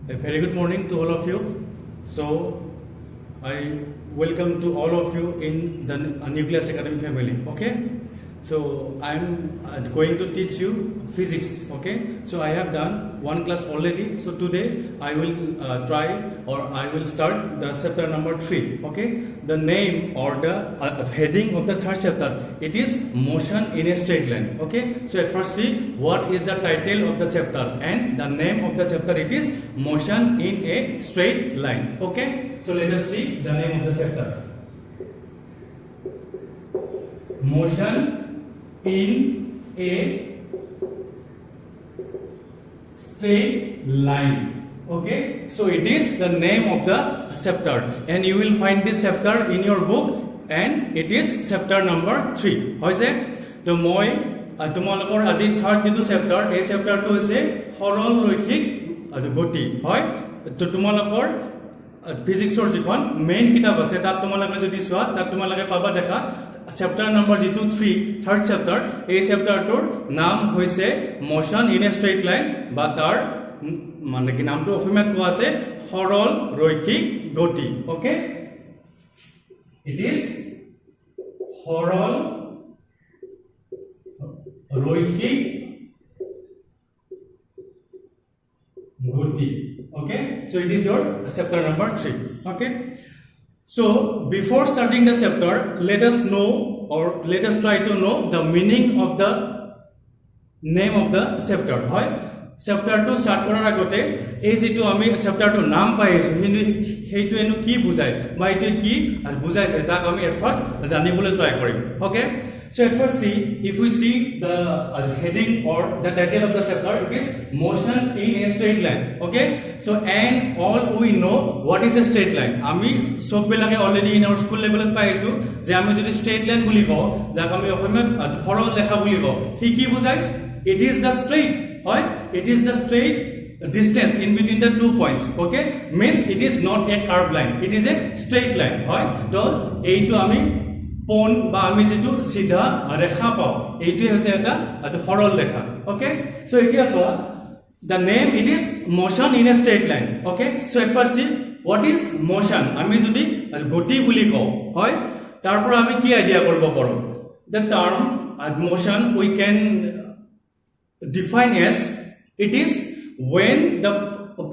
A very good morning to all of you. So, I welcome to all of you in the Nucleus Academy family. Okay. So I'm going to teach you physics. Okay. So I have done one class already. So today I will I will start the chapter number 3. Okay. The name or the heading of the third chapter, it is motion in a straight line. Okay. So at first see what is the title of the chapter, and the name of the chapter, it is motion in a straight line. Okay. So let us see the name of the chapter. Motion in a straight line. Okay, so it is the name of the chapter, and you will find this chapter in your book, and it is chapter number 3. hoise to moi tumalokor aji third jetu chapter, a chapter to hoise সৰল ৰৈখিক গতি হয়। তো tumalokor physics-or jikhon main kitab ase tat tumaloke jodi soa tat tumaloke paba dekha chapter number 3 third chapter, এই chapter-টোৰ নাম হৈছে motion in a straight line, বা তাৰ মানে কি নামটো অসমীয়াত কোৱা আছে সৰল ৰৈখিক গতি। ওকে, it is সৰল ৰৈখিক গতি। Okay, so it is your chapter number 3. Okay, so before starting the chapter, let us know, or let us try to know the meaning of the name of the chapter. Right? Chapter to start korar agote ei jitu ami chapter to naam pai asu hindu heitu enu ki bujai ba etu ki ar bujaise tak ami at first janibole try korim. Okay, so at first see, if we see the heading or the title of the chapter, it is motion in a straight line. Okay, so and all we know what is the straight line. Ami sob belage already in our school level pai asu je ami jodi straight line buli ko jak ami okhomiyat horol lekha buli ko hi ki bujai, it is the straight. Right? It is the straight distance in between the 2 points. Okay, means it is not a curved line, it is a straight line. Right? So এইটো আমি কোণ বা আমি যেটো সিধা ৰেখা পাও এইটো হৈছে এটা সৰল ৰেখা। Okay, so এতিয়া চোৱা the name, it is motion in a straight line. Okay, so at first what is motion, আমি যদি গতি বুলি কওঁ হয় তাৰ পৰা আমি কি আইডিয়া কৰিব পাৰো। The term motion we can define as, it is when the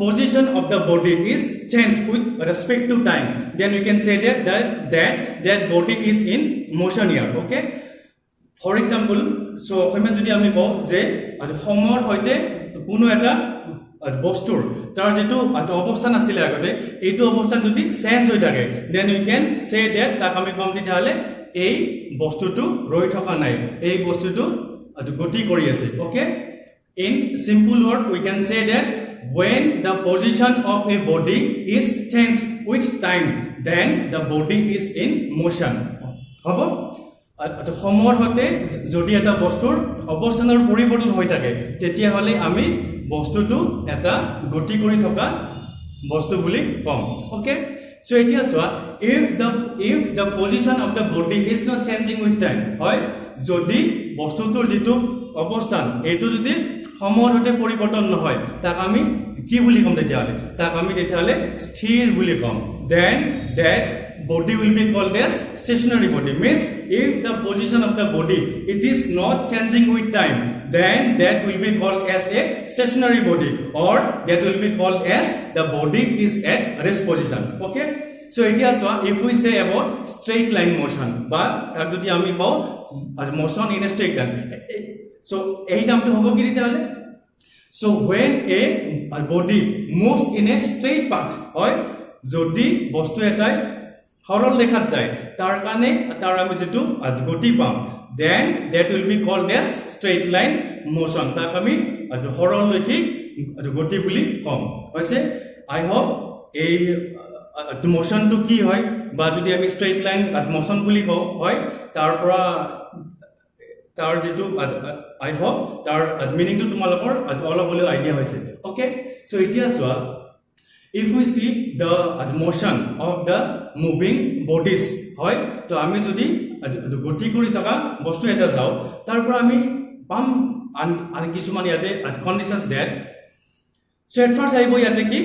position of the body is changed with respect to time, then we can say that body is in motion here. Okay, for example, so jodi ami ko je সময়ের হইতে কোনো এটা বস্তুৰ তাৰ যেটো অৱস্থান আছিল আগতে এইটো অৱস্থান যদি চেঞ্জ হৈ থাকে, then we can say that তাক আমি কম তেতিয়াহলে এই বস্তুটো ৰৈ থকা নাই, এই বস্তুটো গতি কৰি আছে। Okay, in simple word we can say that when the position of a body is changed with time, then the body is in motion. হবো সময়ের হতে যদি এটা বস্তুৰ অৱস্থানৰ পৰিৱৰ্তন হৈ থাকে তেতিয়া হলে আমি বস্তুটো এটা গতি কৰি থকা বস্তু বুলি কম। Okay, so এতিয়া চোৱা if the position of the body is not changing with time, হয় যদি বস্তুটোৰ যেটো অৱস্থান এইটো যদি সময়েৰ হতে পৰিৱৰ্তন নহয় তাক আমি কি বুলি কম তেতিয়াহলে, তাক আমি তেতিয়াহলে স্থিৰ বুলি কম। then that body will be called as stationary body, means if the position of the body it is not changing with time, then that will be called as a stationary body, or that will be called as the body is at rest position. Okay, so এতিয়া চোৱা if we say about straight line motion বা তাক যদি আমি কওঁ motion in a straight line, so এই নামটো হ'ব কি তেতিয়াহলে, so when a body moves in a straight path, হয় যদি বস্তু এটাই সৰল ৰেখাত যায় তাৰ কাৰণে তাৰ আমি যেটো গতি পাম, then that will be called as straight line motion, তাক আমি সৰল ৰৈখিক গতি বুলি কম। হৈছে I hope এই মোশনটো কি হয় বা যদি আমি straight line motion বুলি কওঁ হয় তাৰ পৰা তাৰ যেটো I hope তাৰ মিনিংটো তোমালোকৰ অলপ হলেও আইডিয়া হৈছে। Okay, so এতিয়া চোৱা if we see the motion of the moving bodies, হয় তো আমি যদি গতি কৰি থকা বস্তু এটা যাও তাৰ পৰা আমি পাম আৰু কিছুমান ইয়াতে conditions that So at first I go yate ki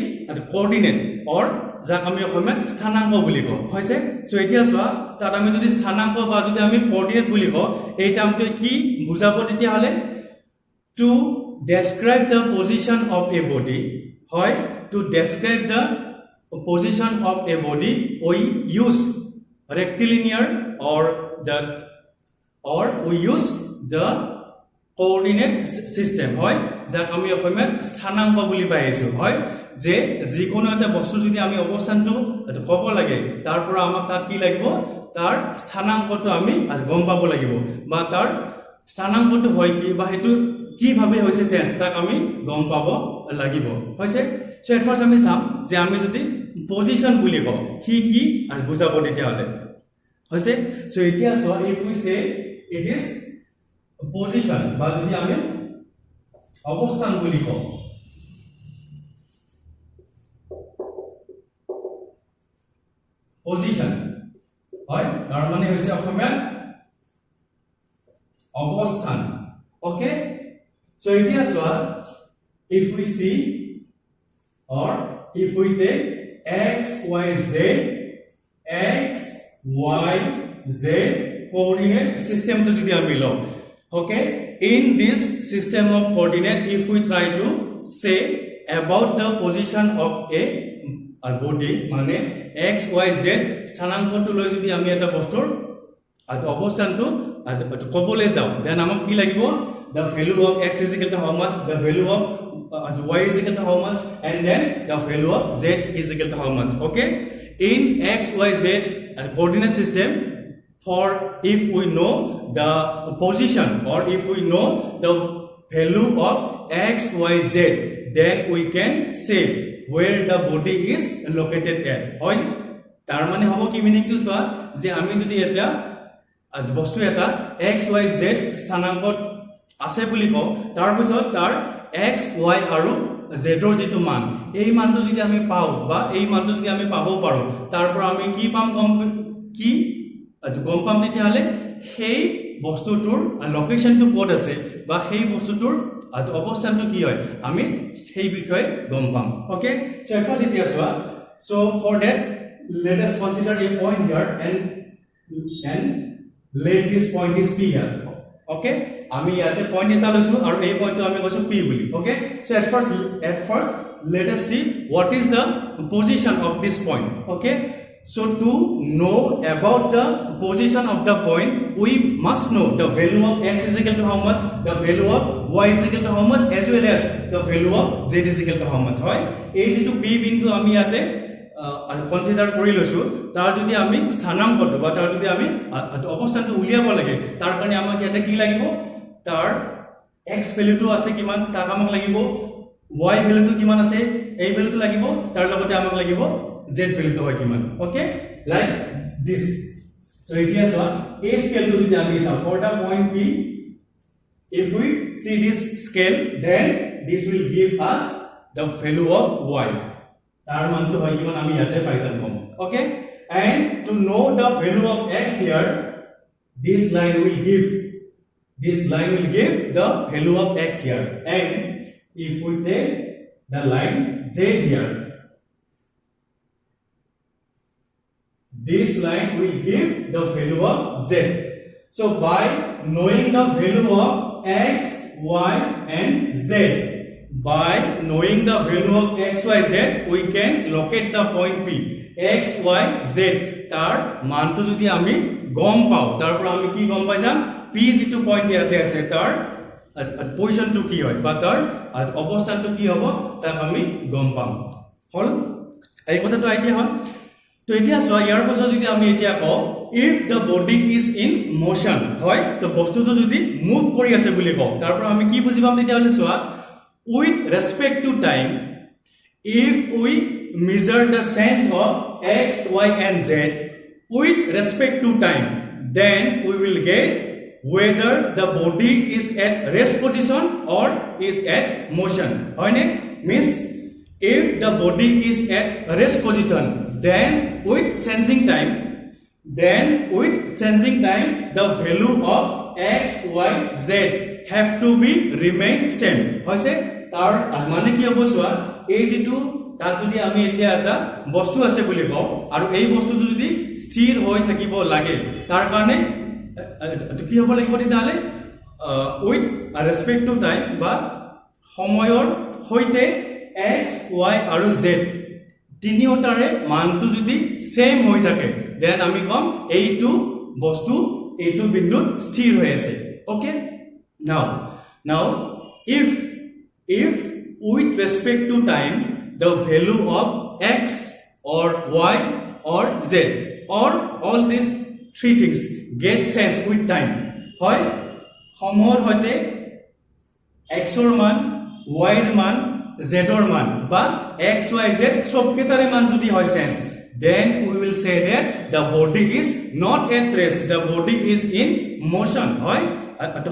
coordinate or যাক আমি অসমীয়াত স্থানাংক বুলি কওঁ হৈছে সো এতিয়া চোৱা তাত আমি যদি স্থানাংক বা যদি আমি কোঅৰ্ডিনেট বুলি কওঁ এই টাৰ্মটো কি বুজাব তেতিয়া হলে to describe the position of a body হয় to describe the position of a body we use rectilinear or we use the coordinate system হয় যাক আমি অসমীয়াত স্থানাংক বুলি পাইছো হয় যে যিকোনো এটা বস্তু যদি আমি অৱস্থানটো ক'ব লাগে তাৰ পৰা আমাক তাত কি লাগিব তাৰ স্থানাংকটো আমি গম পাব লাগিব বা তাৰ স্থানাংকটো হয় কি বা হেতু কি ভাবে হৈছে চেঞ্জ তাক আমি গম পাব লাগিব হৈছে সো এট ফাৰ্স্ট আমি চাম যে আমি যদি পজিশন বুলি কওঁ কি কি আৰু বুজাব তেতিয়া হলে হৈছে সো এতিয়া so if we say it is position বা যদি আমি অবস্থান বুলি কওঁ position হয় তাৰ মানে হৈছে অসমীয়া অবস্থান ওকে সো এতিয়া চোৱা if we see or if we take x y z coordinate system to যদি আমি লওঁ okay in this system of coordinate if we try to say about the position of a body মানে x y z স্থানাংকটো লৈ যদি আমি এটা বস্তুৰ অবস্থানটো ক'বলে যাওঁ দেন আমাক কি লাগিব the value of x is equal to how much the value of y is equal to how much and then the value of z is equal to how much okay in x y z coordinate system for if we know the position or if we know the value of x y z then we can say where the body is located at হয় তাৰ মানে হ'ব কি meaning to চোৱা যে আমি যদি এটা বস্তু এটা x y z স্থানাংকত আছে বুলি কওঁ তাৰ পিছত তাৰ x y আৰু z ৰ যেটো মান এই মানটো যদি আমি পাও বা এই মানটো যদি আমি পাব পাৰো তাৰ পৰা আমি কি পাম গম পাম তেতিয়া হলে সেই বস্তুটোৰ লোকেশনটো ক'ত আছে বা সেই বস্তুটোৰ অবস্থানটো কি হয় আমি সেই বিষয়ে গম পাম ওকে সো ফাৰ্স্ট এতিয়া চোৱা so for that let us consider a point here and let this point is p here okay আমি ইয়াতে পয়েন্ট এটা লৈছো আৰু এই পয়েন্টটো আমি কৈছো p বুলি okay so at first let us see what is the position of this point okay so to know about the position of the point we must know the value of x is equal to how much the value of y is equal to how much as well as the value of z is equal to how much হয় এই যেটো p বিন্দু আমি ইয়াতে consider কৰি লৈছো তাৰ যদি আমি স্থানাংকটো বা তাৰ যদি আমি অবস্থানটো উলিয়াব লাগে তাৰ কাৰণে আমাক ইয়াতে কি লাগিব তাৰ x ভ্যালুটো আছে কিমান তাক আমাক লাগিব y ভ্যালুটো কিমান আছে এই ভ্যালুটো লাগিব তাৰ লগতে আমাক লাগিব z ভ্যালুটো হয় কিমান ওকে লাইক দিস সো এতিয়া চোৱা এই স্কেলটো যদি আমি চাওঁ for the point p if we see this scale then this will give us the value of y tar manto hoy kiman ami yate paisam kom okay and to know the value of x here this line will give the value of x here and if we take the line z here this line will give the value of z so by knowing the value of x y and z by knowing the value of x y z we can locate the point p x y z tar মান to jodi ami gom pao tar por ami ki gom pai jam p jitu point yate ase tar position to ki hoy ba tar obosthan to ki hobo tak ami gom pam hol ei kotha to idea hol to etia so yar poso jodi ami etia ko if the body is in motion hoy to bostu to jodi move kori ase boli ko tar por ami ki bujibam etia hole so with respect to time if we measure the change of x y and z with respect to time then we will get whether the body is at rest position or is at motion hoine means if the body is at rest position then with changing time the value of x y z have to be remain same hoise tar mane ki hobo soa এই যেটো তাত যদি আমি এতিয়া এটা বস্তু আছে বুলি কওঁ আৰু এই বস্তুটো যদি স্থিৰ হৈ থাকিব লাগে তাৰ কাৰণে কি হ'ব লাগিব তেতিয়াহ'লে উইথ ৰেসপেক্ট টু টাইম বা সময়ৰ সৈতে x y আৰু z তিনিওটাৰে মানটো যদি সেম হৈ থাকে দেন আমি কম এইটো বস্তু এইটো বিন্দুত স্থিৰ হৈ আছে okay now if with respect to time the value of x or y or z or all these three things get changed with time হয় সময়ৰ সৈতে x ৰ মান y ৰ মান z ৰ মান বা x y z সব কেটাৰে মান যদি হয় change then we will say that the body is not at rest the body is in motion হয়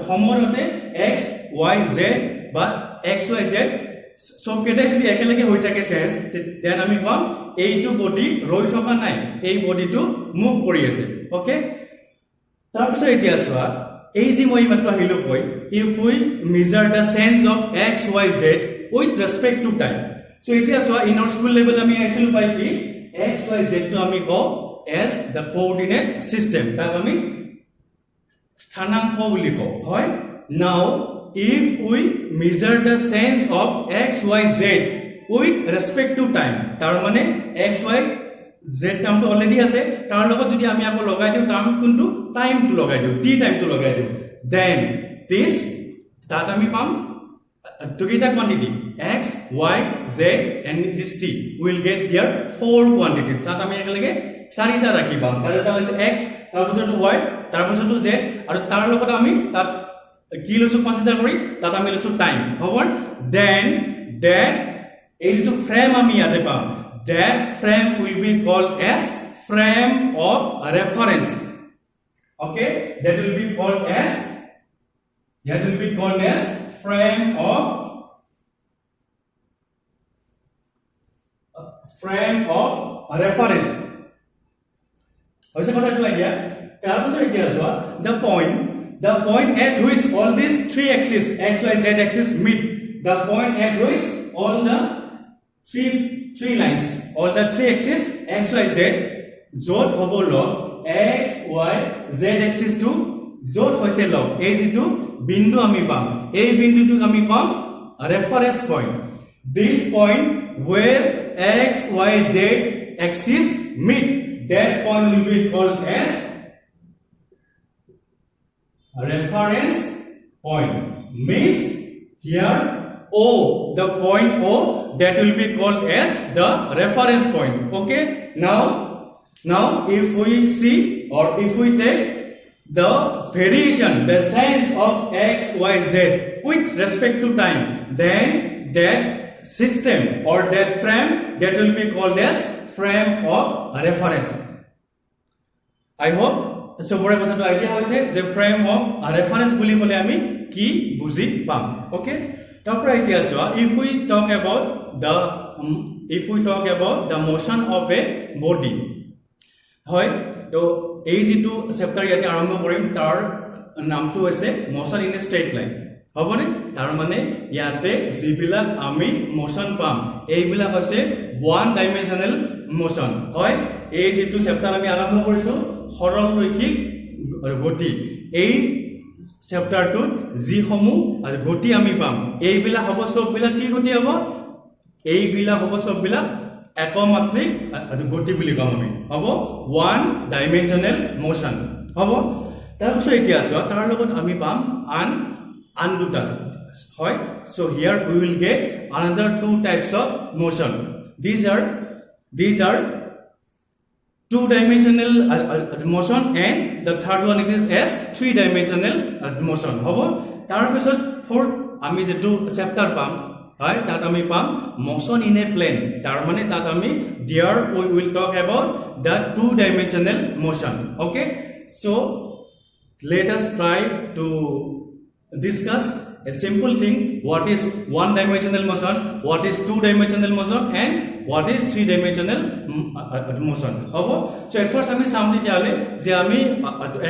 সময়ৰ সৈতে x y z বা x y z সব কেটা যদি একেলগে হৈ থাকে চেঞ্জ দেন আমি কম এইটো বডি ৰৈ থকা নাই এই বডিটো মুভ কৰি আছে ওকে তাৰপিছত এতিয়া চোৱা এই যে মই মাত্ৰ আহিলো কই if we measure the change of x y z with respect to time so এতিয়া চোৱা in our school level আমি আইছিলো পাই কি x y z to আমি কও as the coordinate system তাক আমি স্থানাংক বুলি কও হয় now if we measure the change of x y z with respect to time তাৰ মানে x y z টার্ম তো অলরেডি আছে তার লগত যদি আমি আকৌ লগাই দিও টার্ম কোনটো টাইম তো লগাই দিও t টাইম তো লগাই দিও then this তাত আমি পাম দুটা quantity x y z and this t will get their four quantities তাত আমি একেলগে চাৰিটা ৰাখিবা তাৰ এটা হৈছে x তাৰপিছত y তাৰপিছত z আৰু তাৰ লগত আমি তাত কি লৈছো কনসিডাৰ কৰি তাত আমি লৈছো টাইম হ'ব then এই যে ফ্রেম আমি ইয়াতে পাম that frame will be called as frame of reference okay that will be called as frame of reference hoise kotha to idea tarpor idea aswa the point at which all these three axes x y z axis meet the point at which all the three lines or the three axis x y z jot hobo log x y z axis to jot hoise log ei jitu bindu ami pam ei bindu tu ami pam reference point this point where x y z axis meet that point will be called as reference point means here O the point O that will be called as the reference point okay now if we see or if we take the variation the change of x y z with respect to time then that system or that frame that will be called as frame of reference I hope সবৰে কথাটো idea হৈছে যে frame of reference বুলি বলে আমি কি বুজি পাম okay Dr. Itiaswa, if we talk about the motion of a body, hoy, to ei jitu chapter yate arambho korim tar naam tu hoise motion in a straight line. Hobone tar mane yate jibilak ami motion pam. Ei bila hoise one dimensional motion. Hoy, ei jitu chapter ami arambho korisu সৰল ৰৈখিক গতি এই chapter two G সমূহ আৰু গতি আমি পাম এইবিলা হ'ব সববিলা কি গতি হ'ব এইবিলা হ'ব সববিলা একমাত্ৰিক গতি বুলি কম আমি হ'ব ওৱান ডাইমেনশনাল মোশন হ'ব তাৰপিছত এতিয়া আছে তাৰ লগত আমি পাম আন দুটা হয় so here we will get another two types of motion these are two-dimensional motion and the third one is as three-dimensional motion hobo tar pisot fourth ami jetu chapter pam hoy tat ami pam motion in a plane tar mane tat ami there we will talk about the two-dimensional motion okay so let us try to discuss a simple thing what is one-dimensional motion what is two-dimensional motion and what is three-dimensional motion hobo so at first ami samti jale je ami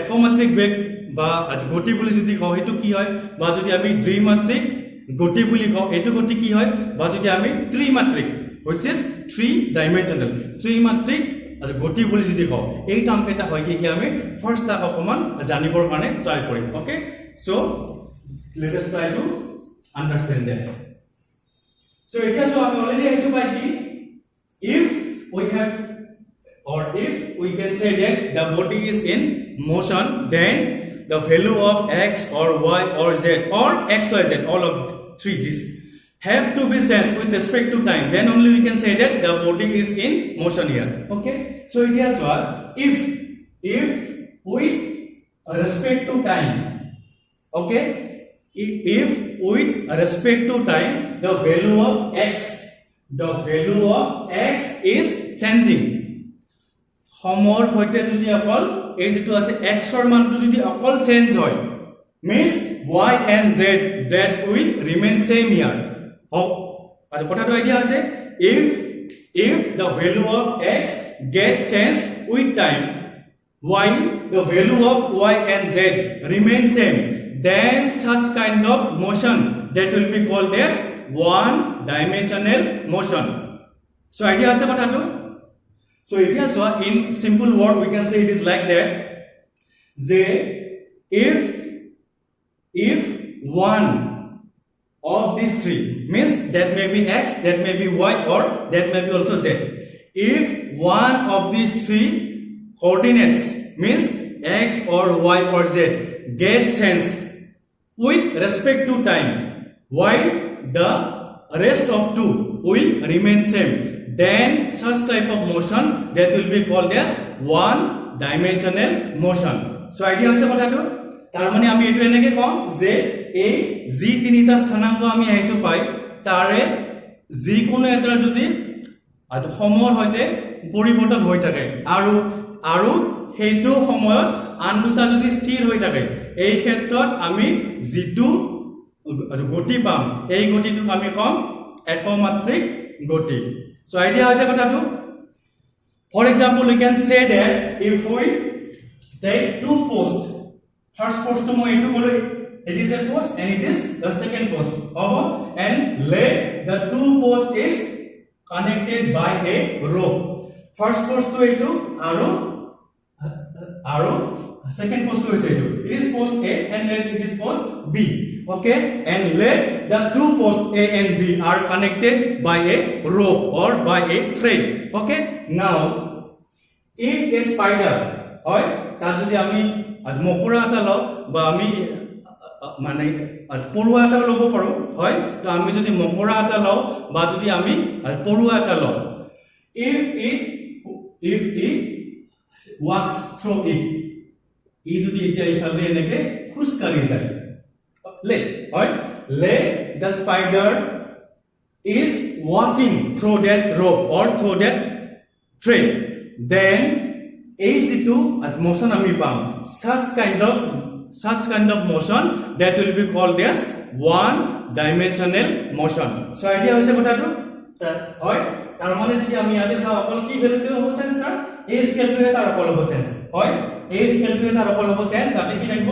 ekomatric বেগ বা গতি বুলি যদি কও হেতু কি হয় বা যদি আমি দ্বিমাত্রিক গতি বুলি কওঁ এটো গতি কি হয় বা যদি আমি ত্ৰিমাত্ৰিক which is 3 dimensional ত্ৰিমাত্ৰিক আৰু গতি বুলি যদি কওঁ এই টাৰ্ম কেটা হয় কি আমি ফাৰ্স্ট টা অকমান জানিবৰ কাৰণে ট্ৰাই কৰিম okay so let us try to understand that so এতিয়া so আমি অলরেডি আহিছো পাই কি if we have or if we can say that the body is in motion then the value of x or y or z or x y z all of three these have to be changed with respect to time then only we can say that the body is in motion here okay so it is what if with respect to time okay if with respect to time the value of x is changing সমর হইতে যদি অকল এই যেটো আছে x এর মানটো যদি অকল চেঞ্জ হয় means y and z that will remain same here আর কথাটো আইডিয়া আছে if the value of x get changed with time while the value of y and z remain same then such kind of motion that will be called as one dimensional motion so idea আছে কথাটো so it is so in simple word we can say it is like that they if one of these three means that may be x that may be y or that may be also z if one of these three coordinates means x or y or z get changed with respect to time while the rest of two will remain same then such type of motion that will be called as one dimensional motion so idea hoise কথাটো তার মানে আমি এটো এনেকে কম যে এই G তিনিটা স্থানাঙ্ক আমি আইছো পাই তারে জি কোনো এটা যদি সময় হইতে পরিবর্তন হৈ থাকে আৰু হেতু সময়ত আন দুটা যদি স্থিৰ হৈ থাকে এই ক্ষেত্ৰত আমি জিটু গতি পাম এই গতিটোক আমি কম একমাত্ৰিক গতি so idea hoise কথাটো for example we can say that if we take two posts first post to moi etu bole it is a post and it is the second post and let the two post is connected by a rope first post to etu aro second post to etu it is post a and then it is post b okay and let the two posts a and b are connected by a rope or by a thread okay now if a spider hoy ta jodi ami মকৰা এটা লও বা আমি মানে পৰুৱা এটা লব পাৰো হয় তো আমি যদি মকৰা এটা লও বা যদি আমি পৰুৱা এটা লও if it walks through it ই যদি এটা ইফালে এনেকে খুসকাৰি যায় let the spider is walking through that rope or through that thread then এই যেটো motion আমি পাম such kind of motion that will be called as one dimensional motion so idea hoise কথাটো হয় তার মানে যদি আমি ইয়াতে চাও অকল কি ভ্যালু হ'ব চেঞ্জ তাৰ এই স্কেলটোহে তাৰ অকল হ'ব চেঞ্জ হয় এই স্কেলটোহে তাৰ অকল হ'ব চেঞ্জ তাতে কি থাকিব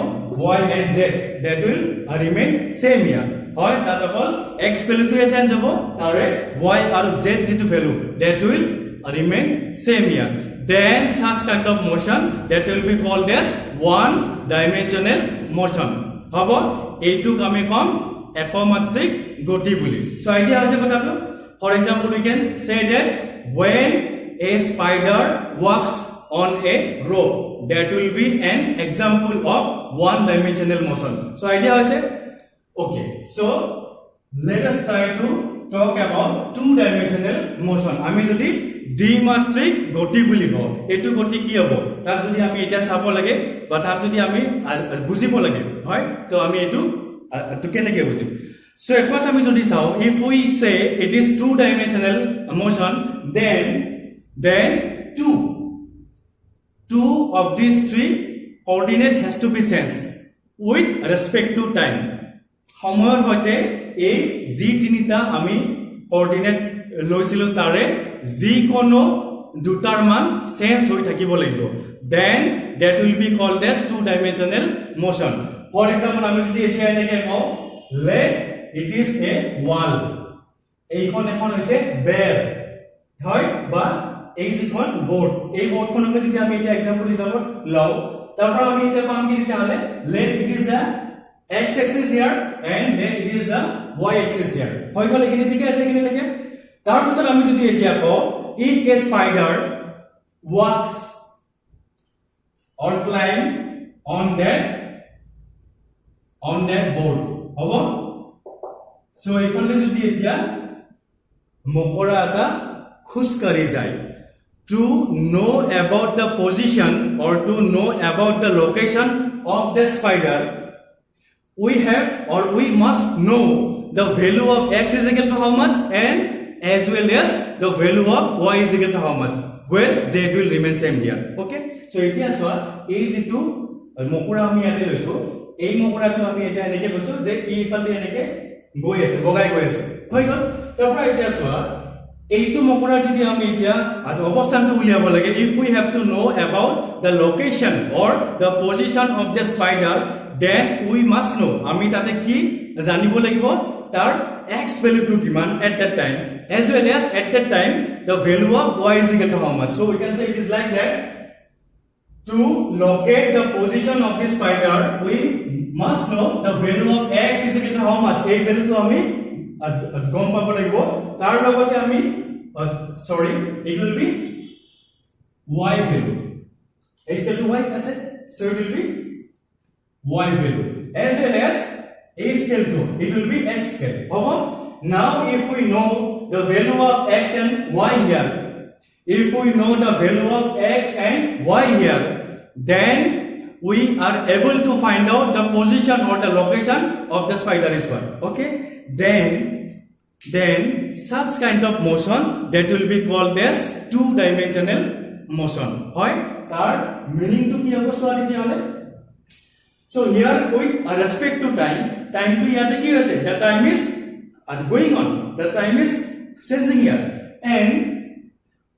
y and z that will remain same here হয় তাত অকল x ভ্যালুটোহে চেঞ্জ হ'ব তাৰে y আৰু z যেটো value that will remain same here then such kind of motion that will be called as one dimensional motion hobo eituk ami kom ekomatric goti boli so idea hoise কথাটো for example we can say that when a spider walks on a rope that will be an example of one dimensional motion so idea hoise okay so let us try to talk about two dimensional motion ami jodi দ্বিমাত্রিক গতি বুলি কও এটো গতি কি হ'ব তাক যদি আমি এটা চাব লাগে বা তাক যদি আমি বুজিব লাগে হয় তো আমি এটো কেনেকে বুজিম so একবাৰ আমি যদি চাও if we say it is two dimensional motion then two of these three coordinate has to be changed with respect to time সময়ৰ হৈতে এই জি তিনিটা আমি কোঅৰ্ডিনেট লৈছিলো তাৰে জি কোনো দুটাৰ মান চেঞ্জ হৈ থাকিব লাগিব then that will be called as two dimensional motion for example আমি যদি এতিয়া এনেকে কও let it is a wall. এইখন এখন হৈছে বেৰ হয় বা এই যিখন বোৰ্ড এই বোৰ্ডখনকে যদি আমি এটা এক্সাম্পল হিচাপত লও তাৰপৰা আমি এটা পাম কি তেতিয়াহলে let it is the x axis here and let it is the y axis here হৈ গ'ল এখিনি ঠিক আছে কিনে লাগে তাৰ পিছত আমি যদি এতিয়া কও if a spider walks or climb on that board হবো সো এইফালে যদি এতিয়া মকৰা এটা খুস্কৰি যায় to know about the position or to know about the location of that spider we have or we must know the value of x is equal to how much and as well as the value of y is equal to how much where z will remain same here okay so এতিয়া সোয়া এই যেটো মকৰা আমি ইয়াতে লৈছো এই মকৰাটো আমি এটা এনেকে কৈছো যে এই ফালে এনেকে গৈ আছে বগাই গৈ আছে হৈ গল তাৰপৰা এতিয়া সোয়া এইটো মকৰা যদি আমি এতিয়া অবস্থানটো উলিয়াব লাগে if we have to know about the location or the position of the spider then we must know আমি তাতে কি জানিব লাগিব তাৰ x value to কিমান at that time as well as at that time the value of y is equal to how much so we can say it is like that to locate the position of the spider we must know the value of x is equal to how much এই value to আমি গম পাব লাগিব তাৰ লগতে আমি sorry it will be y value is equal to y আছে so it will be y value as well as a scale to it will be x scale over now if we know the value of x and y here if we know the value of x and y here then we are able to find out the position or the location of the spider is what okay then such kind of motion that will be called as two-dimensional motion হয় তাৰ meaning to কি হ'ব সোৱা তেতিয়া হলে so here with respect to time to ইয়াতে কি হৈছে the time is going on the time is changing here and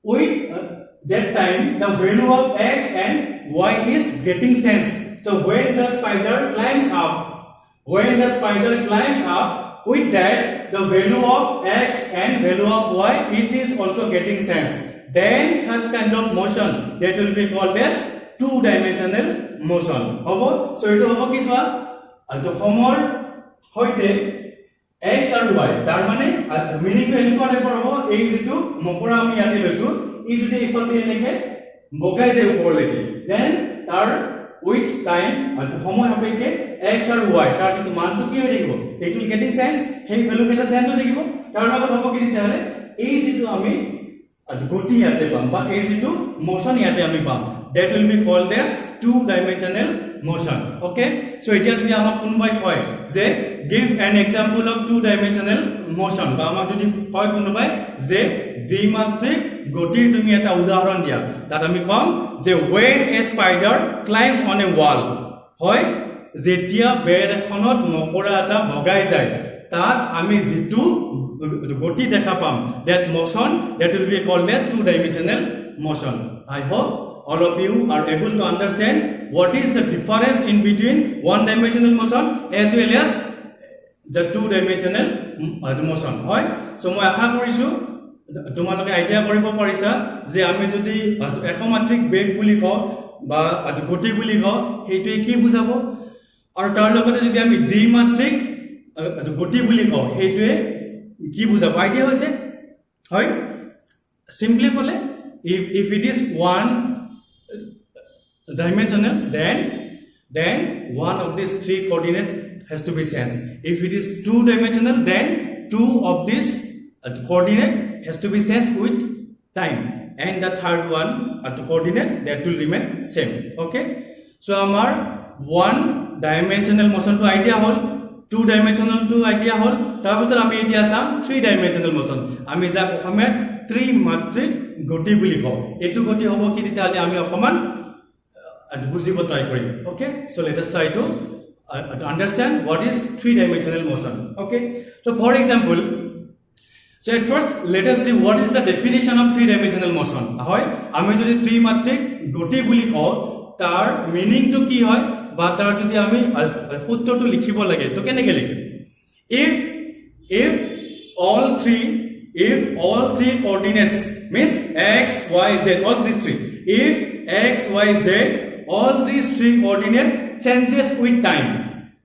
with that time the value of x and y is getting changed so when the spider climbs up with that the value of x and value of y it is also getting changed then such kind of motion that will be called as two-dimensional motion hobo so eto hobo ki soa to homor hoite x and y tar mane meaning to enko type hobo ei jitu mokora ami yati loisu ei jodi ifale eneke bogai je upor leki then tar with time and homo hapeke x and y tar jitu মান to ki hoibo it will getting change hey value keta change hoibo tar logot hobo ki tare ei jitu ami goti yate pam ba ei jitu motion yate ami pam that will be called as two-dimensional motion okay so it is amar kunbai koy je give an example of two-dimensional motion ba amar jodi koy kunbai je দ্বিমাত্রিক গতিৰ তুমি এটা উদাহৰণ দিয়া তাত আমি কম যে when a spider climbs on a wall হয় যেতিয়া বেৰ এখনত মকৰা এটা বগাই যায় তাত আমি যেটো গতি দেখা পাম that motion that will be called as two-dimensional motion I hope all of you are able to understand what is the difference in between one-dimensional motion as well as the two-dimensional motion হয় so মই আশা কৰিছো তোমালোকে idea কৰিব পাৰিছা যে আমি যদি একমাত্ৰিক বেগ বুলি কও বা গতি বুলি কও হেইটো কি বুজাব আৰু তাৰ লগতে যদি আমি দ্বিমাত্ৰিক গতি বুলি কও হেইটোৱে কি বুজাব আইডিয়া হৈছে হয় simply বলে if it is one dimensional then one of these three coordinate has to be changed if it is two-dimensional then two of these coordinate has to be changed with time and the third one the coordinate that will remain same okay so amar one dimensional motion to idea hol two-dimensional to idea hol tar bictor ami etia sam three-dimensional motion ami ja okhame ত্ৰিমাত্ৰিক গতি বুলি কও এটো গতি হ'ব কি তেতিয়া আমি অকমান বুজিব ট্রাই কৰিম okay so let us try to understand what is three-dimensional motion okay so for example so at first let us see what is the definition of three-dimensional motion হয় আমি যদি ত্ৰিমাত্ৰিক গতি বুলি কও তাৰ মিনিং to কি হয় বা তাৰ যদি আমি সূত্ৰটো লিখিব লাগে তো কেনেকৈ লিখিম if if all three coordinates means x, y, z, all these three, if x, y, z, all these three coordinate changes with time,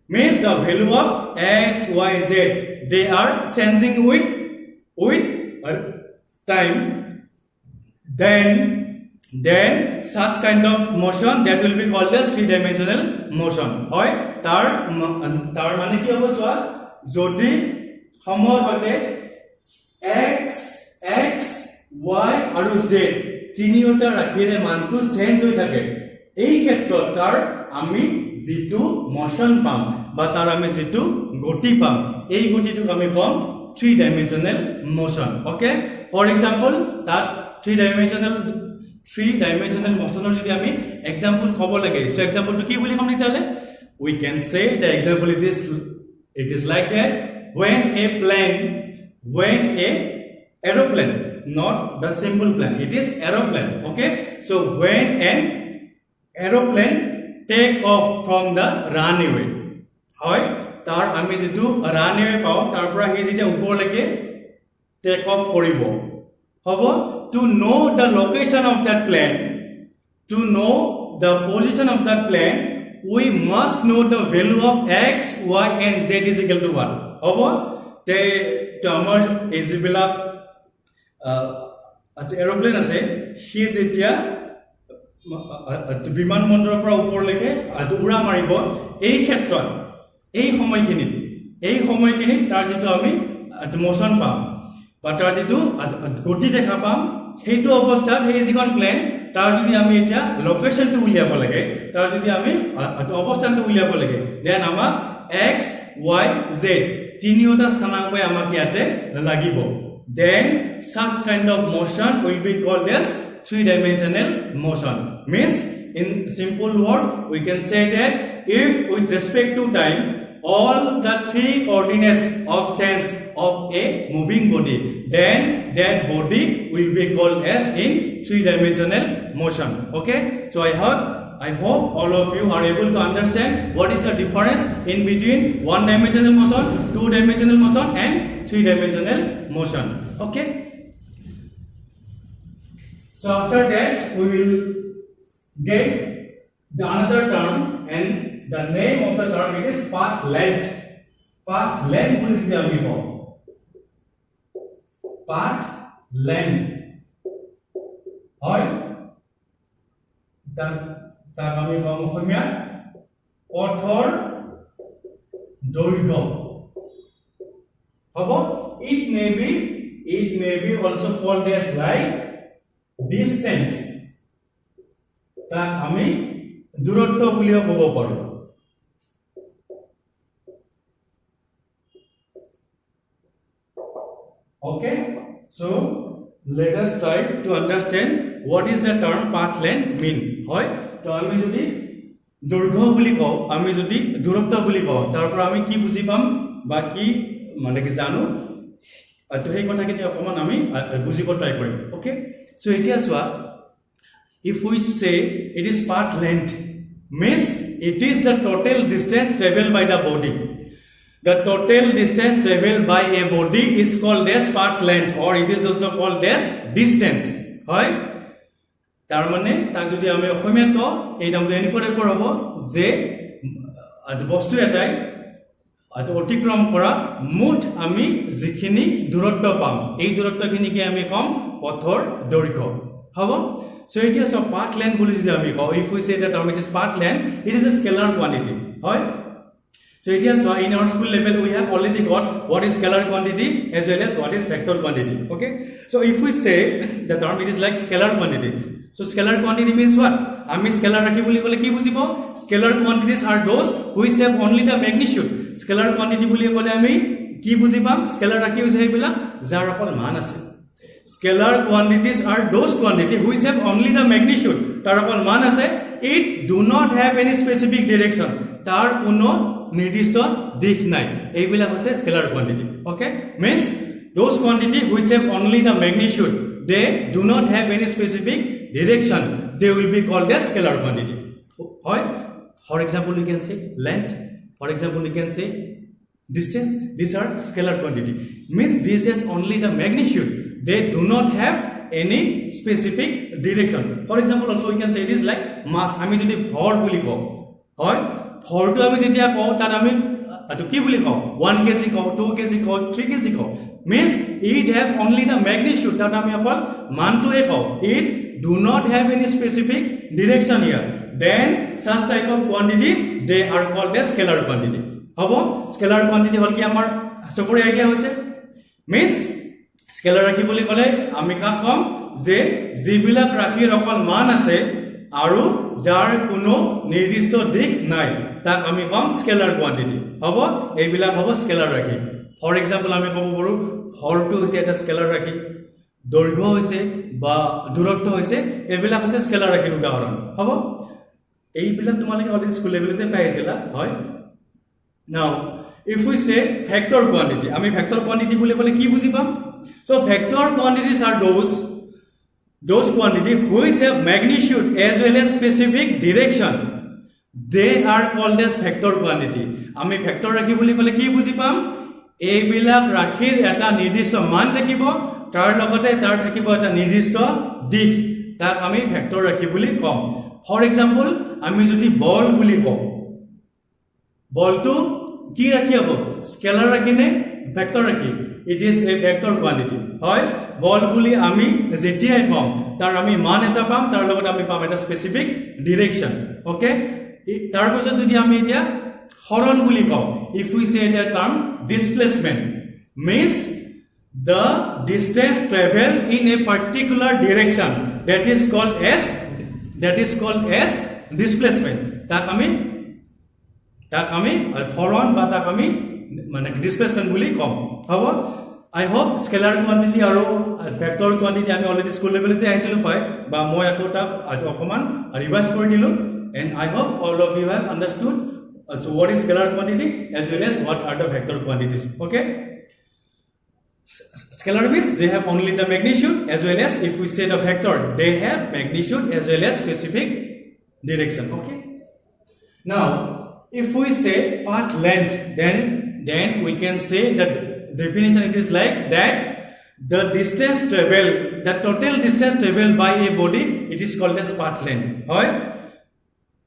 means the value of x, y, z, they are changing with time, then such kind of motion that will be called as three-dimensional motion. হয় তাৰ মানে কি হ'ব চোৱা যদি সময় হতে x, y আৰু z তিনিওটা ৰাখিলে মানটো চেঞ্জ হৈ থাকে, এই ক্ষেত্ৰত তাৰ আমি যেটো মোশন পাম বা তাৰ আমি যেটো গতি পাম, এই গতিটোক আমি কম three dimensional motion. Okay, for example that three dimensional motion যদি আমি example কব লাগে, so example to কি বুলি কম নিতালে, we can say the example is it is like that when a aeroplane, not the simple plane, it is aeroplane. Okay, so when an aeroplane take off from the runway, হয় তাৰ আমি যেটো runway পাও তাৰ পৰা হি যেটা উপৰলৈকে take off কৰিব হ'ব, to know the location of that plane, to know the position of that plane, we must know the value of x, y and z is equal to 1 হ'ব। তে আমাৰ এই যিবিলাক আছে এৰোপ্লেন আছে হি যেতিয়া বিমানবন্দৰৰ পৰা ওপৰলৈকে উৰা মাৰিব, এই ক্ষেত্ৰত এই সময়খিনিত তাৰ যেটো আমি মোশন পাম বা তাৰ যেটো গতি দেখা পাম, সেইটো অৱস্থাত এই যিখন প্লেন তাৰ যদি আমি এটা লোকেশনটো উলিয়াব লাগে, তাৰ যদি আমি অৱস্থানটো উলিয়াব লাগে, দেন আমাক x, y, z তিনিওটা স্থানাংক আমাক ইয়াতে লাগিব, then such kind of motion will be called as three-dimensional motion. Means in simple word we can say that if with respect to time all the three coordinates of change of a moving body, then that body will be called as in three-dimensional motion. Okay, so I hope all of you are able to understand what is the difference in between one-dimensional motion, two-dimensional motion and three-dimensional motion. Okay, so after that we will get the another term, and the name of the term it is path length. Path length বুলি যদি আমি কওঁ, path length হয় তাক আমি কম অসমীয়াত পথৰ দৈৰ্ঘ্য হ'ব। It may be also called as like distance, তাক আমি দূৰত্ব বুলিও ক'ব পাৰো। Okay, so let us try to understand what is the term path length mean. হয় তো আমি যদি দৈৰ্ঘ্য বুলি কওঁ, আমি যদি দূৰত্ব বুলি কওঁ, তাৰ পৰা আমি কি বুজি পাম বা কি মানে কি জানো, তো সেই কথাখিনি অকমান আমি বুজিব ট্ৰাই কৰিম। ওকে, সো এতিয়া চোৱা, if we say it is path length means it is the total distance traveled by the body. The total distance traveled by a body is called as path length, or it is also called as distance. হয়, তাৰ মানে তাক যদি আমি অসমীয়াত কওঁ, এই নামটো এনেকৈ হ'ব যে বস্তু এটাই অতিক্ৰম কৰা মুঠ আমি যিখিনি দূৰত্ব পাম, এই দূৰত্বখিনিকে আমি কম পথৰ দৈৰ্ঘ্য হ'ব। So এতিয়া সব path length বুলি যদি আমি কওঁ, if we say that term it is path length, it is a scalar quantity. হয়, so so in our school level we have already got what is scalar quantity as well as what is vector quantity. Okay, so if we say the term it is like scalar quantity, so scalar quantity means what? আমি scalar রাখি বুলি কলে কি বুজিব? Scalar quantities are those which have only the magnitude. Scalar quantity বুলি কলে আমি কি বুজি পাম? scalar রাখি হৈছে এইবিলা যাৰ অকল মান আছে। Scalar quantities are those quantity which have only the magnitude, তাৰ অকল মান আছে, it do not have any specific direction, তাৰ কোনো নিৰ্দিষ্ট দিশ নাই, এইবিলা হৈছে scalar quantity. Okay, means those quantity which have only the magnitude, they do not have any specific direction, they will be called as scalar quantity. Right? For example, you can say length. For example, you can say distance, these are scalar quantity. Means this is only the magnitude. They do not have any specific direction. For example, also we can say it is like mass. আমি যদি ভর বুলি কওঁ, হয় ভৰটো আমি যেতিয়া কওঁ তাত আমি to কি বুলি কওঁ 1 kg কওঁ 2 kg কওঁ 3 kg কওঁ means it have only the magnitude তাত আমি অকল মানটোৱে কওঁ it do not have any specific direction here then such type of quantity they are called as scalar quantity হ'ব scalar quantity হল কি আমাৰ সবৰে আইডিয়া হৈছে means scalar ৰাখি বুলি ক'লে আমি কাক কম যে যিবিলাক ৰাখিৰ অকল মান আছে আৰু যাৰ কোনো নিৰ্দিষ্ট দিশ নাই তাক আমি কম স্কেলাৰ কোৱান্টিটি হ'ব এইবিলাক হ'ব স্কেলাৰ ৰাখি ফৰ এক্সাম্পল আমি ক'ব পাৰো ভৰটো হৈছে এটা স্কেলাৰ ৰাখি দৈৰ্ঘ্য হৈছে বা দূৰত্ব হৈছে এইবিলাক হৈছে স্কেলাৰ ৰাখিৰ উদাহৰণ হ'ব এইবিলাক তোমালোকে অলৰেডি স্কুল লেভেলতে পাইছিলা হয় নাও if we say vector quantity আমি vector quantity বুলি ক'লে কি বুজি পাম so vector quantities are those quantity which have magnitude as well as specific direction they are called as vector quantity আমি vector ৰাখি বুলি ক'লে কি বুজি পাম এইবিলাক ৰাখিৰ এটা নিৰ্দিষ্ট মান থাকিব তাৰ লগতে তাৰ থাকিব এটা নিৰ্দিষ্ট দিশ তাক আমি vector ৰাখি বুলি কম ফৰ এক্সাম্পল আমি যদি বল বুলি কওঁ বলটো কি ৰাখি হ'ব স্কেলাৰ ৰাখি নে ভেক্টৰ ৰাখি it is a vector quantity হয় বল বুলি আমি যেতিয়াই কম তাৰ আমি মান এটা পাম তাৰ লগত আমি পাম এটা স্পেসিফিক ডাইৰেকশন ওকে তাৰ পিছত যদি আমি এতিয়া হৰণ বুলি কওঁ if we say the term displacement means the distance traveled in a particular direction that is called as displacement তাক আমি হৰণ বা তাক আমি মানে ডিসপ্লেসমেন্ট বুলি কম হ'ব I hope scalar quantity আৰু vector quantity আমি অলৰেডি স্কুল লেভেলতে আইছিলো পাই বা মই আকৌটা অকমান ৰিভাইজ কৰি দিলো and I hope all of you have understood so what is scalar quantity as well as what are the vector quantities okay scalar means they have only the magnitude as well as if we say the vector they have magnitude as well as specific direction okay now if we say path length then we can say that definition it is like that the distance traveled the total distance traveled by a body it is called as path length hoy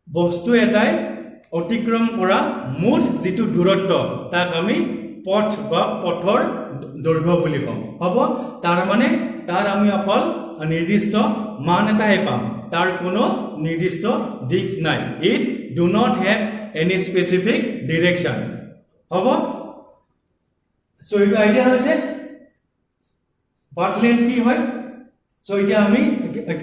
বস্তু এটাই অতিক্ৰম কৰা মুঠ যেটো দূৰত্ব তাক আমি পথ বা পথৰ দৈৰ্ঘ্য বুলি কম হ'ব তাৰ মানে তাৰ আমি অকল নিৰ্দিষ্ট মান এটাই পাম তাৰ কোনো নিৰ্দিষ্ট দিশ নাই it do not have any specific direction হ'ব so it idea হৈছে path length কি হয় so এতিয়া আমি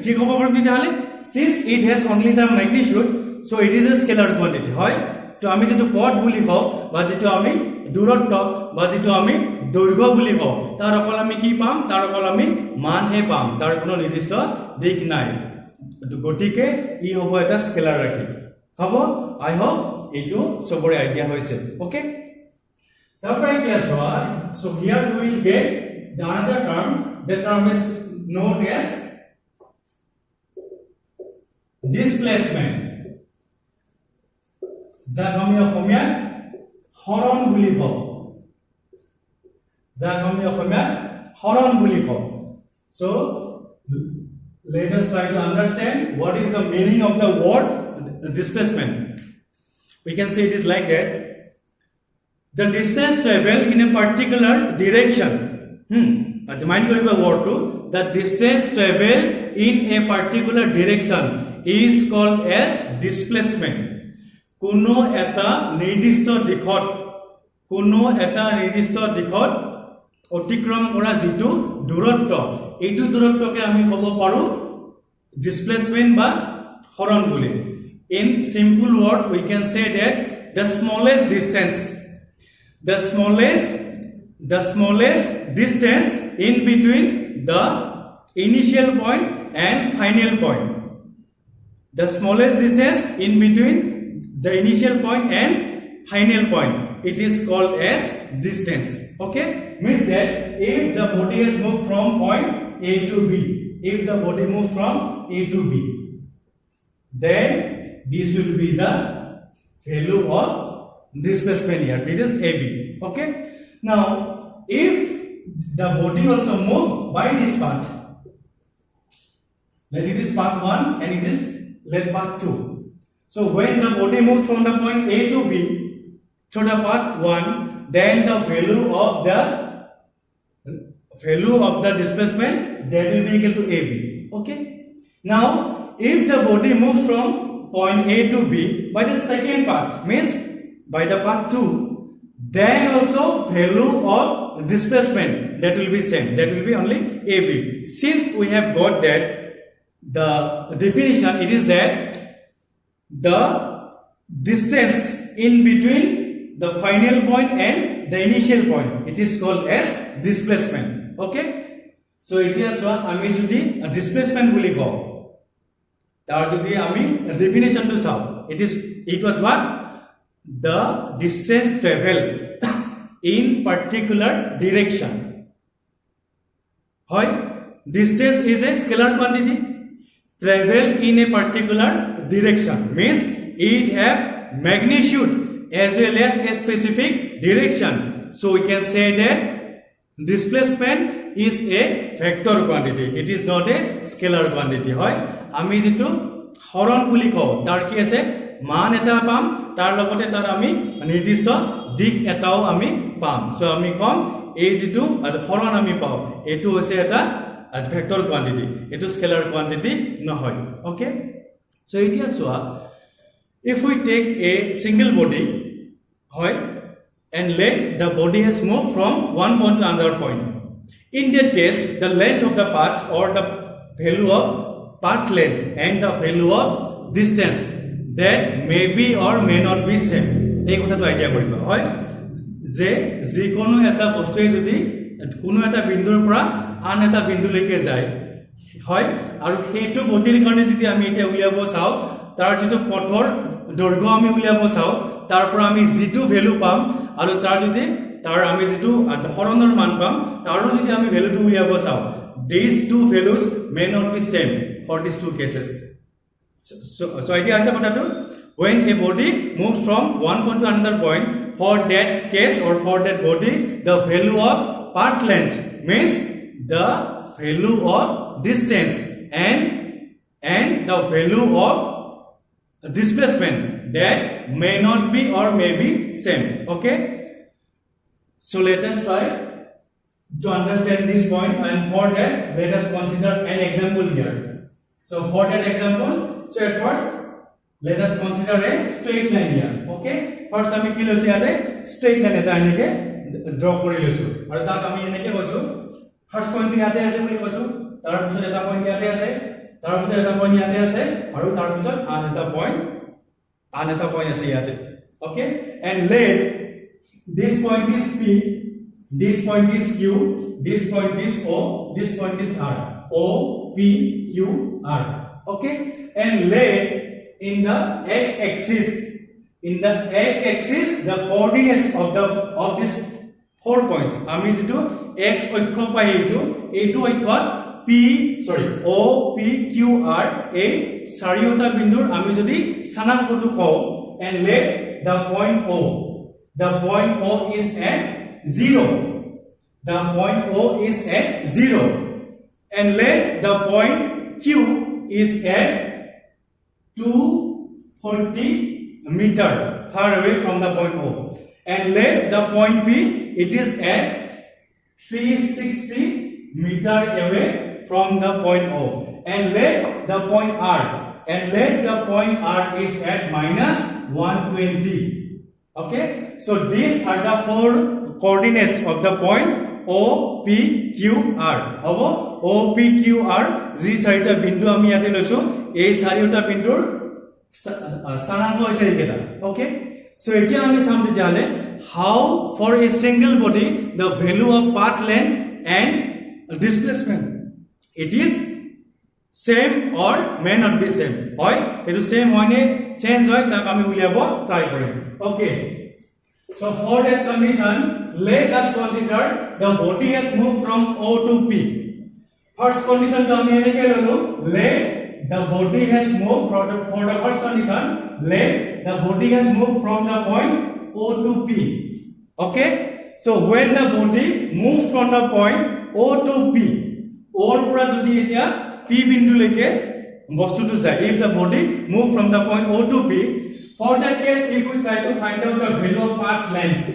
কি ক'ব পাৰো তেতিয়াহলে since it has only the magnitude so it is a scalar quantity হয় তো আমি যেটো পথ বুলি কওঁ বা যেটো আমি দূৰত্ব বা যেটো আমি দৈৰ্ঘ্য বুলি কওঁ তাৰ অকল আমি কি পাম তাৰ অকল আমি মান হে পাম তাৰ কোনো নিৰ্দিষ্ট দিশ নাই গতিকে ই হ'ব এটা স্কেলাৰ ৰাখি হ'ব I hope এইটো সবৰে আইডিয়া হৈছে ওকে তারপরে ক্লাস হয় so here we will get the another term the term is known as displacement যাক আমি অসমীয়াত হৰণ বুলি কওঁ so let us try to understand what is the meaning of the word displacement we can say it is like that the distance traveled in a particular direction mind going by word to the distance traveled in a particular direction is called as displacement কোনো এটা নিৰ্দিষ্ট দিশত অতিক্ৰম কৰা যেটো দূৰত্ব এইটো দূৰত্বকে আমি ক'ব পাৰো displacement বা হৰণ বুলি in simple word we can say that the smallest distance in between the initial point and final point the smallest distance in between the initial point and final point it is called as distance okay means that if the body has moved from point A to B then this will be the value of displacement here this is AB Okay, now if the body also move by this path, let it is path 1 and it is let path 2. So when the body moves from the point A to B to the path 1, then the value of the displacement that will be equal to AB. Okay, now if the body moves from point A to B by the second path, means by the path 2, then also value of displacement that will be same, that will be only AB. Since we have got that the definition, it is that the distance in between the final point and the initial point, it is called as displacement. Okay, so it is what ami jodi displacement boli ko tar jodi ami definition to saw, it was what the distance traveled in particular direction. Hoy distance is a scalar quantity, travel in a particular direction means it have magnitude as well as a specific direction. So we can say that displacement is a vector quantity, it is not a scalar quantity. Hoy ami jitu horon boli ko tar ki ase মান এটা পাম, তার লগতে তার আমি নির্দিষ্ট দিক এটাও আমি পাম। সো আমি কম এই যেটো হরণ আমি পাও এটো হৈছে এটা ভেক্টর কোয়ান্টিটি, এটো স্কেলার কোয়ান্টিটি নহয়। ওকে, সো এতিয়া সোয়া if we take a single body হয় and let the body has moved from one point to another point, in that case the length of the path or the value of path length and the value of distance that may be or may not be same, এই কথাটো idea কৰিব হয় যে যিকোনো এটা বস্তুৱে যদি কোনো এটা বিন্দুৰ পৰা আন এটা বিন্দুলৈকে যায় হয় আৰু সেইটো বডিৰ কাৰণে যদি আমি এটা উলিয়াব চাও, তাৰ যেটো পথৰ দৈৰ্ঘ্য আমি উলিয়াব চাও, তাৰ পৰা আমি যেটো ভ্যালু পাম আৰু তাৰ যদি তাৰ আমি যেটো হৰণৰ মান পাম, তাৰো যদি আমি ভ্যালুটো উলিয়াব চাও, these two values may not be same for these two cases. So idea is about when a body moves from one point to another point, for that case or for that body the value of path length means the value of distance and the value of displacement that may not be or may be same. Okay, so let us try to understand this point, and for that let us consider an example here. So for that example, so at first let us consider a straight line here. Okay, first আমি কি লৈছো ইয়াতে straight line এটা এনেকে draw কৰি লৈছো আৰু তাক আমি এনেকে কৈছো first point ইয়াতে আছে বুলি কৈছো, তাৰ পিছত এটা পইণ্ট ইয়াতে আছে, তাৰ পিছত এটা পইণ্ট ইয়াতে আছে আৰু তাৰ পিছত আন এটা পইণ্ট আছে ইয়াতে। Okay, and let this point is P, this point is Q, this point is O, this point is R, O P Q R. Okay, and let in the x-axis, the coordinates of these 4 points, আমি যেটো x অক্ষ পাই আইছো এইটো অক্ষত O P Q R এই চাৰিটা বিন্দুৰ আমি যদি স্থানাংকটো কও, and let the point O is at 0, the point O is at 0, and let the point Q is at 240 meter far away from the point O, and let the point P, it is at 360 meter away from the point O, and let the point R is at minus 120. Okay, so these are the 4 coordinates of the point O P Q R. Hobo O P Q R যি চাৰিটা বিন্দু আমি ইয়াতে লৈছো, এই চাৰিটা বিন্দুৰ স্থানাংক হৈছে এইকেইটা। Okay, so এতিয়া আমি চাম তেতিয়াহলে how for a single body the value of path length and displacement, it is same or may not be same. হয় এটো same হয় নে চেঞ্জ হয় তাক আমি উলিয়াব ট্রাই কৰিম। Okay, so for that condition let us consider the body has moved from O to P. First condition to আমি এনেকে ললো, let the body has moved for the first condition, let the body has moved from the point O to P. Okay, so when the body moves from the point O to P, O pura jodi etia P bindu leke bostu to jai, if the body move from the point O to P, for that case if we try to find out the value of path length,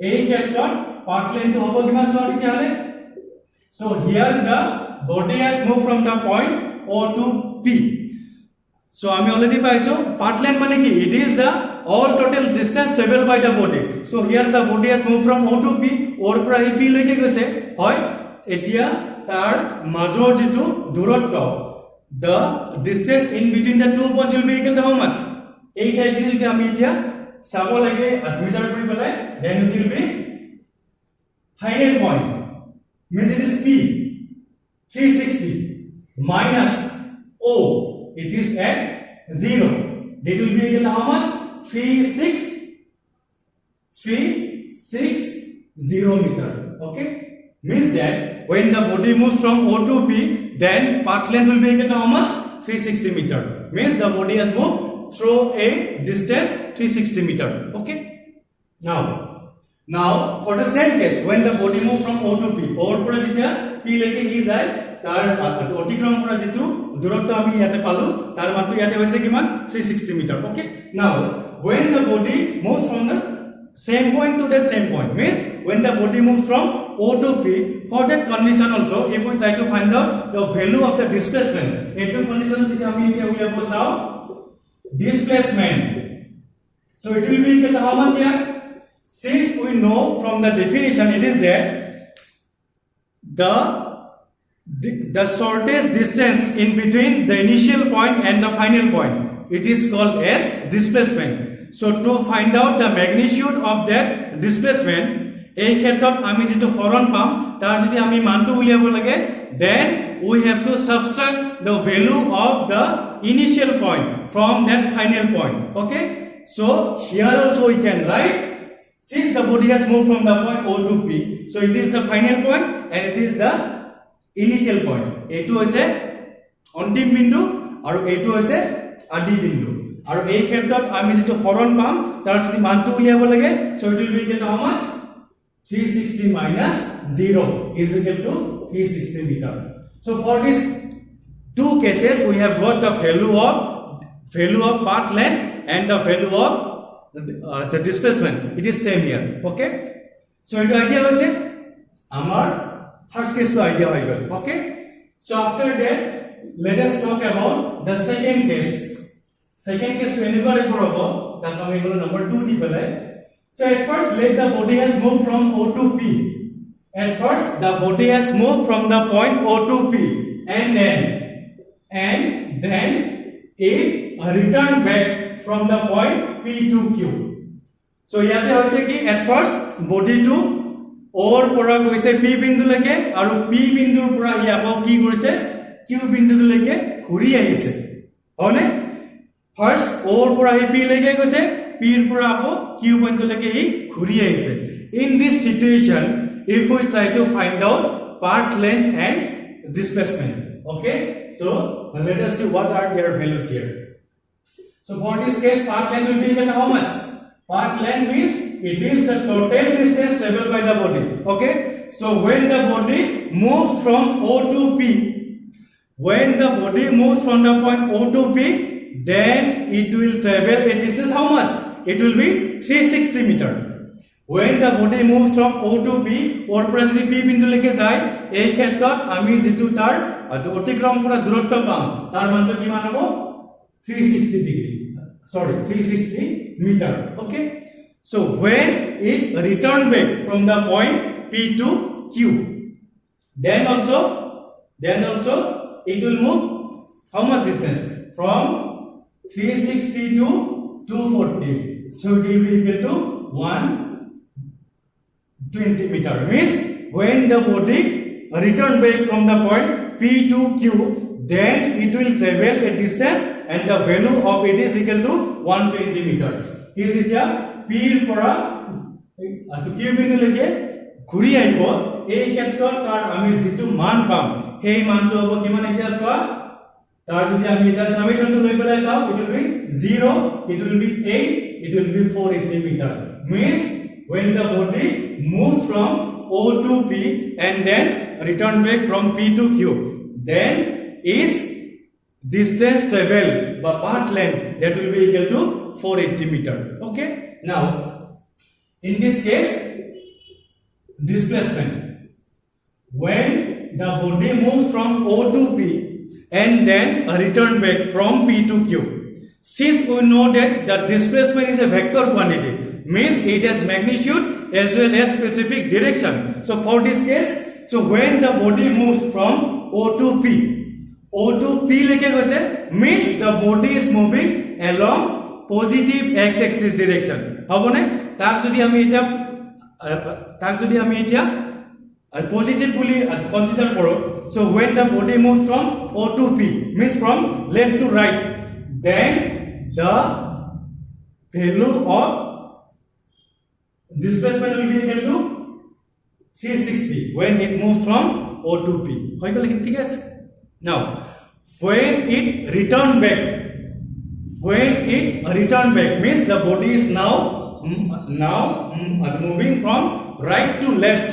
a ক্ষেত্ৰত path length to hobo kiman so ati hale. So here the body has moved from the point O to P. So আমি already পাইছো path length মানে কি, it is the all total distance traveled by the body. So here the body has moved from O to P, or পৰা P লৈকে গৈছে হয়. এতিয়া তাৰ মাজৰ যেটো দূৰত্ব, the distance in between the two points will be equal to how much? এই ঠাইখিনি যদি আমি এতিয়া চাব লাগে admeasure কৰি পেলাই, then it will be final point, means it is P 360 minus O, it is at 0, that will be equal to how much? 360 meter. Okay, means that when the body moves from O to P, then path length will be equal to how much? 360 meter. Means the body has moved through a distance 360 meter. Okay, now for the same case, when the body move from O to P, O pura jetia P leke hi jai, tar otikrom pura jetu durotto ami yate palu, tar matto yate hoise kiman 360 meter. Okay, now when the body moves from the same point to that same point, means when the body moves from O to P, for that condition also if we try to find out the value of the displacement, etu condition jodi ami etia uliabo sao displacement, so it will be equal to how much here? Since we know from the definition, it is that the shortest distance in between the initial point and the final point, it is called as displacement. So to find out the magnitude of that displacement, এই ক্ষেত্ৰত আমি যেটো হৰণ পাম তাৰ যদি আমি মানটো উলিয়াব লাগে, then we have to subtract the value of the initial point from that final point. Okay, so here also we can write, since the body has moved from the point O to P, so it is the final point and it is the initial point. এটো হৈছে অন্তিম বিন্দু আৰু এটো হৈছে আদি বিন্দু, আৰু এই ক্ষেত্ৰত আমি যেটো হৰণ পাম তাৰ যদি মানটো উলিয়াব লাগে, so it will be equal to how much? 360 minus 0 is equal to 360 meter. So for these two cases we have got the value of path length and the value of the displacement. It is same here. Okay, so it idea hoise amar first case to idea hoy gol. Okay, so after that let us talk about the second case. Second case to anybody porobo that ami holo number 2 di pelai. So at first let the body has moved from O to P. At first the body has moved from the point O to P, and then it returned back from the point P to Q. So yate hoise ki at first body to or pora goise P bindu leke, aru P bindur pora hi abo ki korise Q bindu leke khuri ahise hone. First or pora hi P leke goise, P pura abo Q point leke hi khuri ahise. In this situation, if we try to find out path length and displacement, okay, so let us see what are their values here. So for this case, path length will be equal to how much? Path length means it is the total distance traveled by the body. Okay, so when the body moves from O to P, when the body moves from the point O to P, then it will travel a distance how much? It will be 360 meter. When the body moves from O to P, or presently P bindu leke jai, ei khetrot ami jitu tar otikrom kora durotto pam, tar manto kiman hobo? 360 meter. Okay, so when it return back from the point P to Q, then also it will move how much distance? From 360 to 240. So it will be equal to 120 meter. Means when the body return back from the point P to Q, then it will travel a distance and the value of it is equal to 120 meters. Is it a P pora to Q bindu leke ঘুরি আহিব, এই ক্ষেত্ৰত তাৰ আমি যেটো মান পাম সেই মানটো হ'ব কিমান এতিয়া চোৱা, তাৰ যদি আমি এটা সামেশনটো লৈ পেলাই চাও, it will be 0, it will be 8, it will be 480 meter. Means when the body moves from O to P and then return back from P to Q, then its distance travel by path length that will be equal to 480 meter. Okay. Now, in this case, displacement, when the body moves from O to P and then return back from P to Q, since we know that the displacement is a vector quantity, means it has magnitude as well as specific direction. So for this case, so when the body moves from O to P, O to P like a means the body is moving along positive x-axis direction. How about that? Positive consider koro. So when the body moves from O to P, means from left to right, then the value of displacement will be equal to 360 when it moves from O to P. Now, when it return back, means the body is now moving from right to left,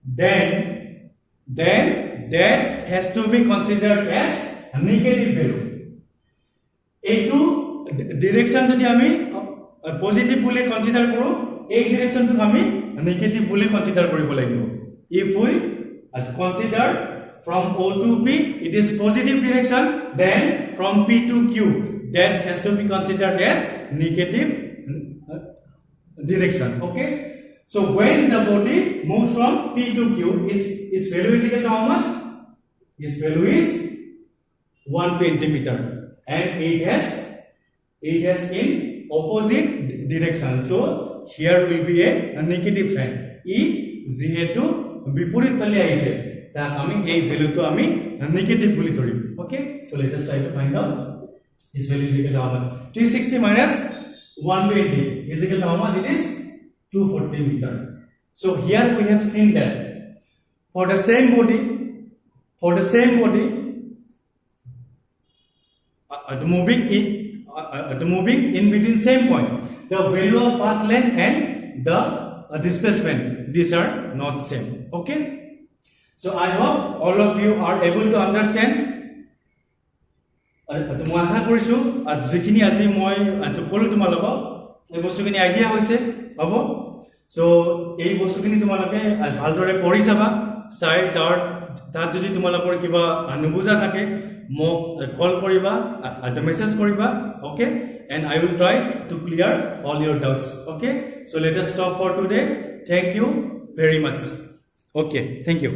then that has to be considered as a negative value. A2 direction jodi ami positive bole consider koro, a direction to ami negative bole consider koribo lagibo. If we consider from O to P, it is positive direction, then from P to Q, that has to be considered as negative direction. Okay. So when the body moves from P to Q, its value is equal to how much? Its value is 120 meter, and it has in opposite direction. So here will be a negative sign. E যেহেতু বিপরীত ফালে আহিছে, তাক আমি এই ভ্যালুটো আমি negative বুলি ধৰিম. Okay, so let us try to find out its value is equal to how much? 360 minus 120 is equal to how much? It is 240 meter. So here we have seen that for the same body moving in between same point, the value of path length and the displacement, these are not same. Okay, so I hope all of you are able to understand. মই আশা কৰিছো যিখিনি আজি মই ক'লো তোমালোকক এই বস্তুখিনি idea হৈছে হ'ব. সো এই বস্তুখিনি তোমালোকে ভালদৰে পঢ়ি চাবা, চাই তাত যদি তোমালোকৰ কিবা নুবুজা থাকে মোক কল কৰিবা, মেছেজ কৰিবা. Okay, and I will try to clear all your doubts. Okay, so let us stop for today. Thank you very much. Okay, thank you.